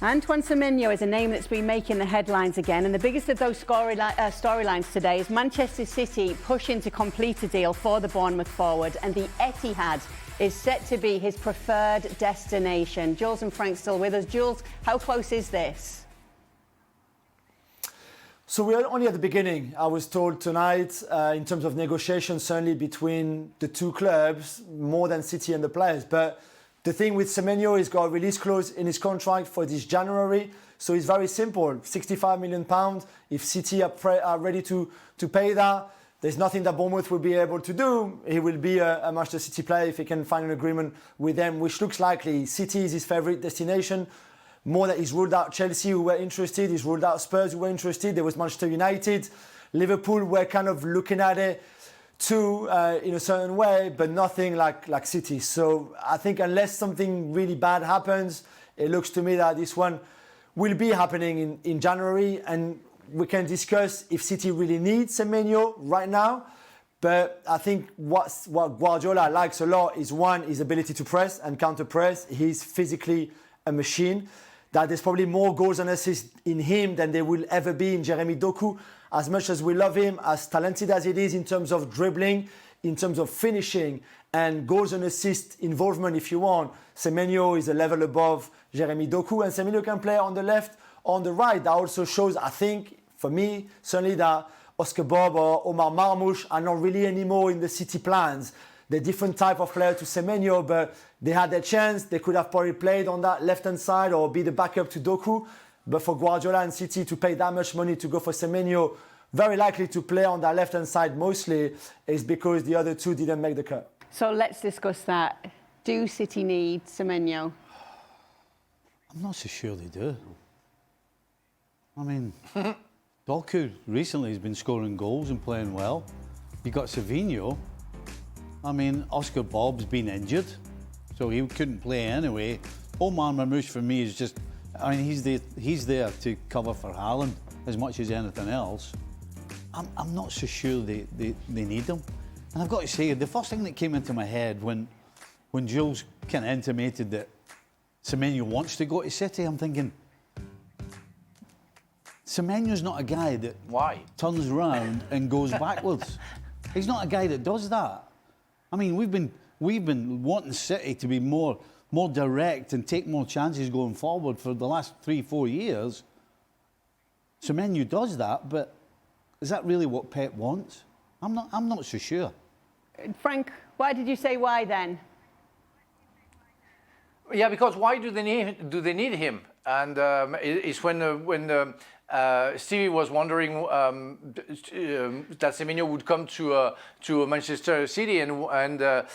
Antoine Semenyo is a name that's been making the headlines again, and the biggest of those storylines today is Manchester City pushing to complete a deal for the Bournemouth forward, and the Etihad is set to be his preferred destination. Jules and Frank still with us. Jules, how close is this? So we're only at the beginning, I was told tonight, in terms of negotiations, certainly between the two clubs, more than City and the players. But the thing with Semenyo, he's got a release clause in his contract for this January. So it's very simple, £65 million. If City are ready to pay that, there's nothing that Bournemouth will be able to do. He will be a Manchester City player if he can find an agreement with them, which looks likely. City is his favourite destination. More that he's ruled out Chelsea, who were interested. He's ruled out Spurs, who were interested. There was Manchester United. Liverpool were kind of looking at it too, in a certain way, but nothing like City. So I think unless something really bad happens, it looks to me that this one will be happening in January. And we can discuss if City really needs Semenyo right now. But I think what Guardiola likes a lot is, one, his ability to press and counter-press. He's physically a machine. That there's probably more goals and assists in him than there will ever be in Jeremy Doku. As much as we love him, as talented as it is in terms of dribbling, in terms of finishing and goals and assist involvement, if you want, Semenyo is a level above Jeremy Doku, and Semenyo can play on the left, on the right. That also shows, I think, for me, certainly that Oscar Bob or Omar Marmoush are not really anymore in the City plans. They're different type of player to Semenyo, but they had their chance. They could have probably played on that left-hand side or be the backup to Doku. But for Guardiola and City to pay that much money to go for Semenyo, very likely to play on that left-hand side mostly, is because the other two didn't make the cut. So let's discuss that. Do City need Semenyo? I'm not so sure they do. I mean, Doku recently has been scoring goals and playing well. You got Semenyo. I mean, Oscar Bob's been injured, so he couldn't play anyway. Omar Marmoush for me is just, I mean, he's there to cover for Haaland as much as anything else. I'm not so sure they need him. And I've got to say, the first thing that came into my head when Jules kind of intimated that Semenyo wants to go to City, I'm thinking, Semenyo's not a guy that turns around and goes backwards. He's not a guy that does that. I mean, we've been wanting City to be more direct and take more chances going forward for the last 3-4 years. Semenyo does that, but is that really what Pep wants? I'm not so sure. Frank, why did you say why then? Yeah, because why do they need him? And it's when Stevie was wondering that Semenyo would come to Manchester City and why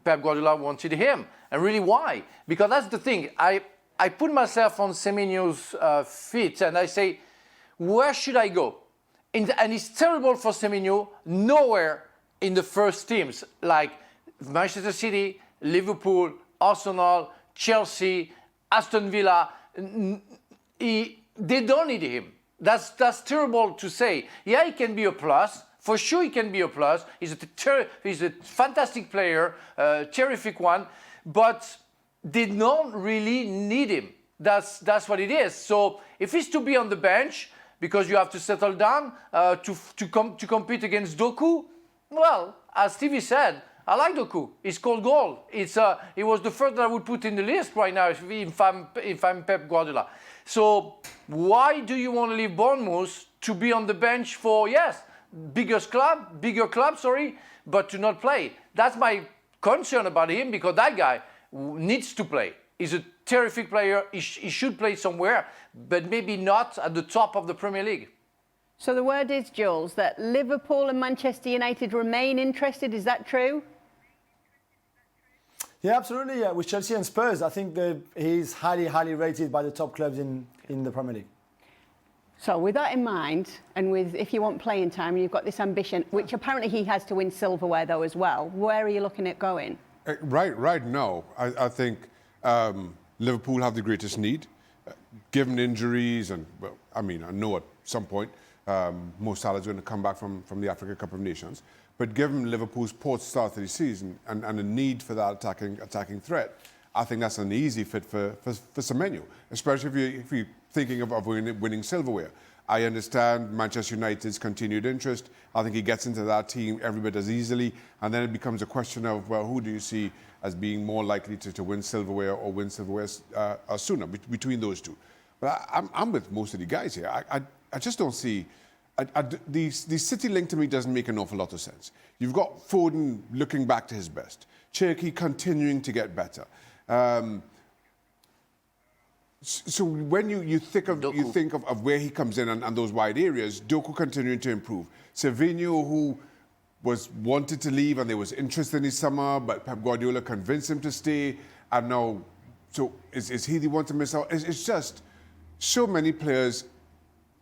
Pep Guardiola wanted him, and really why? Because that's the thing. I put myself on Semenyo's feet and I say, where should I go? And it's terrible for Semenyo. Nowhere in the first teams like Manchester City, Liverpool, Arsenal, Chelsea, Aston Villa. They don't need him. That's terrible to say. Yeah, he can be a plus. For sure, he can be a plus. He's a fantastic player, terrific one. But they don't really need him. That's what it is. So if he's to be on the bench because you have to settle down to compete against Doku, well, as Stevie said, I like Doku. He scored goal. It was the first that I would put in the list right now if I'm Pep Guardiola. So why do you want to leave Bournemouth to be on the bench for, yes, bigger club, but to not play? That's my concern about him, because that guy needs to play. He's a terrific player. He should play somewhere, but maybe not at the top of the Premier League. So the word is, Jules, that Liverpool and Manchester United remain interested. Is that true? Yeah, absolutely. Yeah. With Chelsea and Spurs, I think he's highly rated by the top clubs in the Premier League. So with that in mind, and with if you want playing time, and you've got this ambition, which apparently he has to win silverware though as well, where are you looking at going? Right now, I think Liverpool have the greatest need. Given injuries and, well, I mean, I know at some point Mo Salah is going to come back from the Africa Cup of Nations. But given Liverpool's poor start to the season and the need for that attacking threat, I think that's an easy fit for Semenyo, especially if you're thinking of winning silverware. I understand Manchester United's continued interest. I think he gets into that team every bit as easily, and then it becomes a question of, well, who do you see as being more likely to win silverware or win silverware sooner between those two? But I'm with most of the guys here. I just don't see... the City link to me doesn't make an awful lot of sense. You've got Foden looking back to his best. Cherky continuing to get better. So when you think of where he comes in and those wide areas, Doku continuing to improve. Semenyo, who was wanted to leave and there was interest in his summer, but Pep Guardiola convinced him to stay. And now, so is he the one to miss out? It's just so many players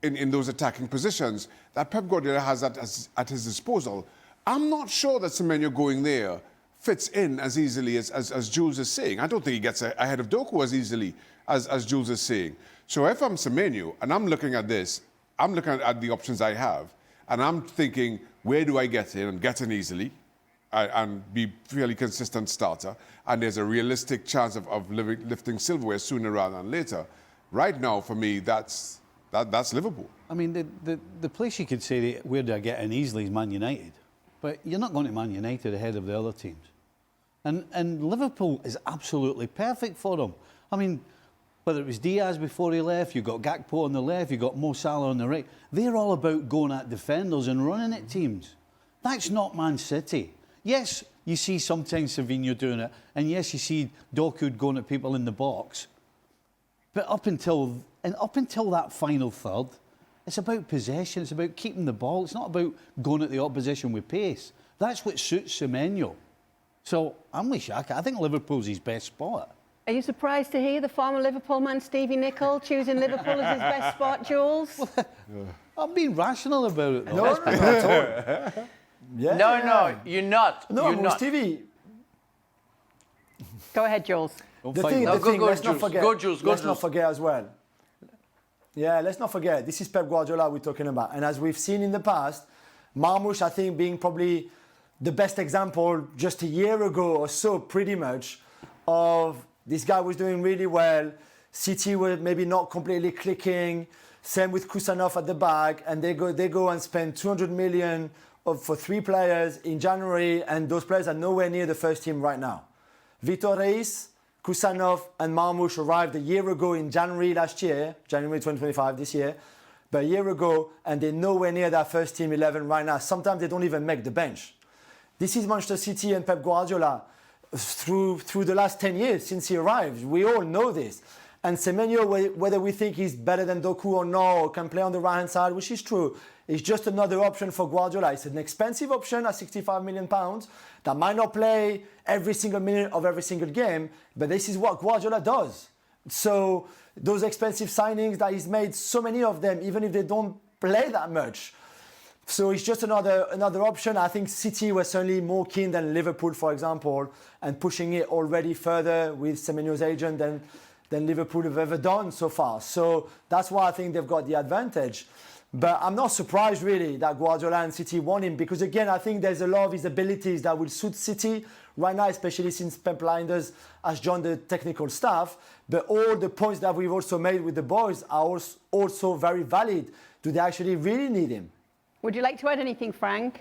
in those attacking positions that Pep Guardiola has at his disposal. I'm not sure that Semenyo going there fits in as easily as Jules is saying. I don't think he gets ahead of Doku as easily as Jules is saying. So if I'm Semenyo and I'm looking at this, I'm looking at the options I have, and I'm thinking, where do I get in and get in easily and be fairly consistent starter, and there's a realistic chance of lifting silverware sooner rather than later. Right now, for me, that's Liverpool. I mean, the place you could say, where do I get in easily, is Man United. But you're not going to Man United ahead of the other teams. And Liverpool is absolutely perfect for them. I mean, whether it was Diaz before he left, you've got Gakpo on the left, you've got Mo Salah on the right. They're all about going at defenders and running at teams. That's not Man City. Yes, you see sometimes Semenyo doing it, and yes, you see Doku going at people in the box. But up until that final third, it's about possession, it's about keeping the ball. It's not about going at the opposition with pace. That's what suits Semenyo. So I'm with Shaka. I think Liverpool's his best spot. Are you surprised to hear the former Liverpool man, Stevie Nicol, choosing Liverpool as his best spot, Jules? I'm being rational about it, though. No, not at all. Yeah. No, you're not. No, you're not. Stevie. Go ahead, Jules. The thing, let's not forget. Go, Jules. Let's not forget as well. Yeah, let's not forget. This is Pep Guardiola we're talking about. And as we've seen in the past, Marmoush, I think, being probably the best example just a year ago or so, pretty much, of this guy was doing really well. City were maybe not completely clicking. Same with Kusanov at the back. And they go and spend 200 million for 3 players in January. And those players are nowhere near the first team right now. Vitor Reis, Kusanov and Marmoush arrived a year ago in January last year, January 2025 this year, but a year ago, and they're nowhere near that first team 11 right now. Sometimes they don't even make the bench. This is Manchester City and Pep Guardiola through the last 10 years since he arrived. We all know this. And Semenyo, whether we think he's better than Doku or not, or can play on the right-hand side, which is true, is just another option for Guardiola. It's an expensive option at £65 million that might not play every single minute of every single game, but this is what Guardiola does. So those expensive signings that he's made, so many of them, even if they don't play that much. So it's just another option. I think City was certainly more keen than Liverpool, for example, and pushing it already further with Semenyo's agent than Liverpool have ever done so far. So that's why I think they've got the advantage. But I'm not surprised, really, that Guardiola and City want him, because, again, I think there's a lot of his abilities that will suit City right now, especially since Pep Linders has joined the technical staff. But all the points that we've also made with the boys are also very valid. Do they actually really need him? Would you like to add anything, Frank?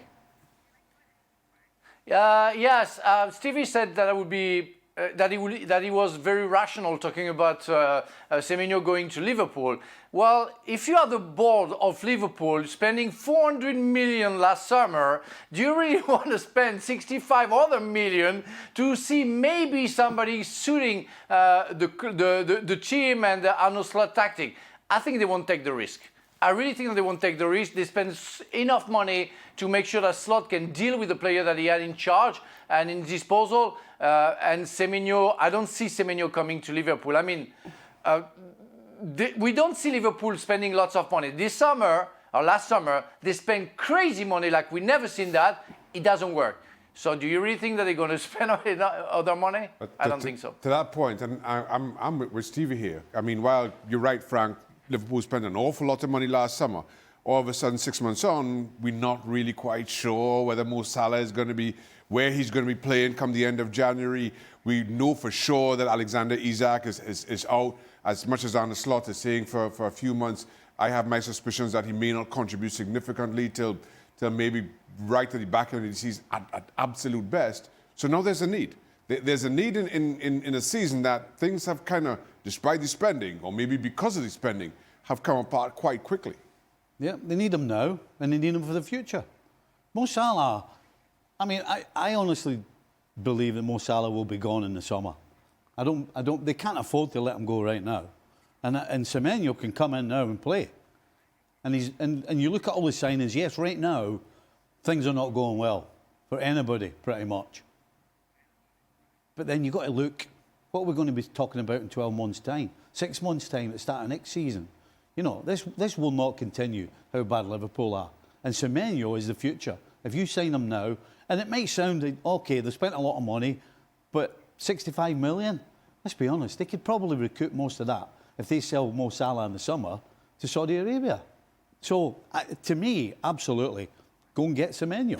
Yes. Stevie said that that he was very rational talking about Semenyo going to Liverpool. Well, if you are the board of Liverpool spending 400 million last summer, do you really want to spend 65 other million to see maybe somebody suiting the team and the Arno Slot tactic? I think they won't take the risk. I really think that they won't take the risk. They spend enough money to make sure that Slot can deal with the player that he had in charge and in disposal. And Semenyo, I don't see Semenyo coming to Liverpool. I mean, we don't see Liverpool spending lots of money. This summer, or last summer, they spent crazy money like we never seen that. It doesn't work. So do you really think that they're going to spend other money? I don't think so. To that point, and I'm with Stevie here. I mean, while you're right, Frank, Liverpool spent an awful lot of money last summer. all of a sudden 6 months on, we're not really quite sure whether Mo Salah is going to be, where he's going to be playing come the end of January. We know for sure that Alexander Isak is out, as much as Arne Slot is saying for a few months. I have my suspicions that he may not contribute significantly till maybe right at the back end of the season at absolute best. So now there's a need. There's a need in a season that things have kind of, despite the spending, or maybe because of the spending, have come apart quite quickly. Yeah, they need him now, and they need him for the future. Mo Salah, I mean, I honestly believe that Mo Salah will be gone in the summer. They can't afford to let him go right now. And Semenyo can come in now and play. And you look at all the signings, yes, right now, things are not going well for anybody, pretty much. But then you've got to look, what are we going to be talking about in 12 months' time? 6 months' time at the start of next season? You know, this will not continue, how bad Liverpool are. And Semenyo is the future. If you sign him now, and it might sound like, OK, they spent a lot of money, but 65 million, let's be honest, they could probably recoup most of that if they sell Mo Salah in the summer to Saudi Arabia. So, to me, absolutely, go and get Semenyo.